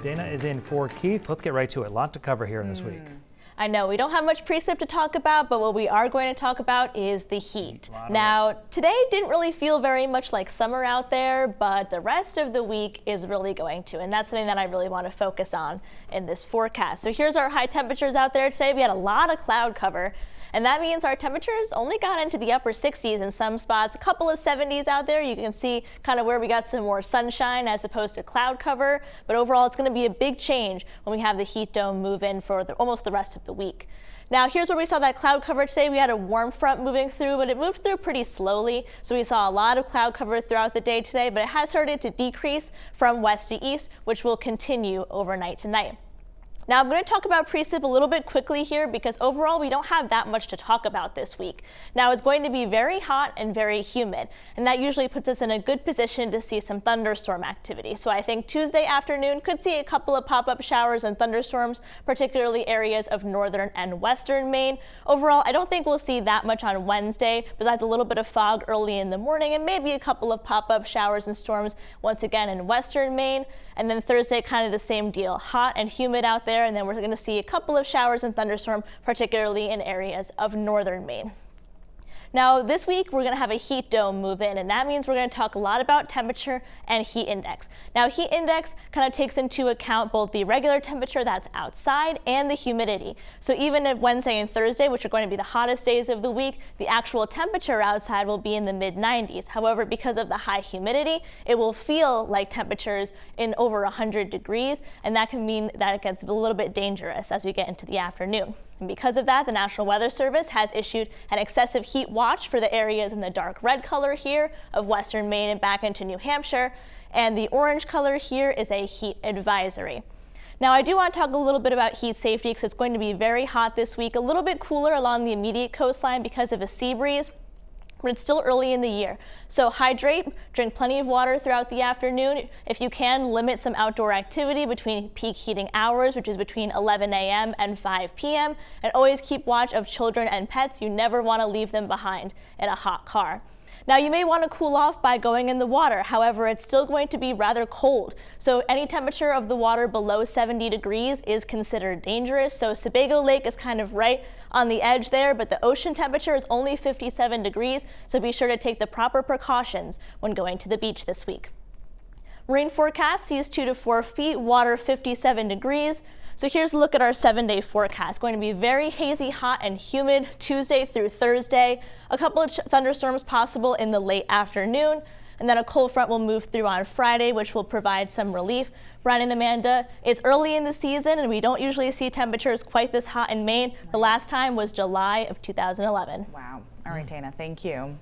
Dana is in for Keith. Let's get right to it. A lot to cover here in this week. I know we don't have much precip to talk about, but what we are going to talk about is the heat. Now, today didn't really feel very much like summer out there, but the rest of the week is really going to, and that's something that I really want to focus on in this forecast. So here's our high temperatures out there today. We had a lot of cloud cover, and that means our temperatures only got into the upper 60s in some spots, a couple of 70s out there. You can see kind of where we got some more sunshine as opposed to cloud cover, but overall it's going to be a big change when we have the heat dome move in for almost the rest of the week. Now here's where we saw that cloud cover today. We had a warm front moving through, but it moved through pretty slowly. So we saw a lot of cloud cover throughout the day today, but it has started to decrease from west to east, which will continue overnight tonight. Now I'm going to talk about precip a little bit quickly here because overall we don't have that much to talk about this week. Now it's going to be very hot and very humid, and that usually puts us in a good position to see some thunderstorm activity. So I think Tuesday afternoon could see a couple of pop-up showers and thunderstorms, particularly areas of northern and western Maine. Overall, I don't think we'll see that much on Wednesday, besides a little bit of fog early in the morning and maybe a couple of pop-up showers and storms once again in western Maine. And then Thursday, kind of the same deal, hot and humid out there, and then we're going to see a couple of showers and thunderstorm, particularly in areas of northern Maine. Now this week we're going to have a heat dome move in, and that means we're going to talk a lot about temperature and heat index. Now heat index kind of takes into account both the regular temperature that's outside and the humidity. So even if Wednesday and Thursday, which are going to be the hottest days of the week, the actual temperature outside will be in the mid-90s. However, because of the high humidity, it will feel like temperatures in over 100 degrees, and that can mean that it gets a little bit dangerous as we get into the afternoon. And because of that, the National Weather Service has issued an excessive heat watch for the areas in the dark red color here of western Maine and back into New Hampshire. And the orange color here is a heat advisory. Now I do want to talk a little bit about heat safety because it's going to be very hot this week, a little bit cooler along the immediate coastline because of a sea breeze. But it's still early in the year. So hydrate, drink plenty of water throughout the afternoon. If you can, limit some outdoor activity between peak heating hours, which is between 11 a.m. and 5 p.m. And always keep watch of children and pets. You never want to leave them behind in a hot car. Now you may want to cool off by going in the water. However, it's still going to be rather cold. So any temperature of the water below 70 degrees is considered dangerous. So Sebago Lake is kind of right on the edge there, but the ocean temperature is only 57 degrees. So be sure to take the proper precautions when going to the beach this week. Marine forecast sees 2 to 4 feet, water 57 degrees. So here's a look at our 7-day forecast. Going to be very hazy, hot, and humid Tuesday through Thursday. A couple of thunderstorms possible in the late afternoon. And then a cold front will move through on Friday, which will provide some relief. Brian and Amanda, it's early in the season, and we don't usually see temperatures quite this hot in Maine. The last time was July of 2011. Wow. All right, Dana, thank you.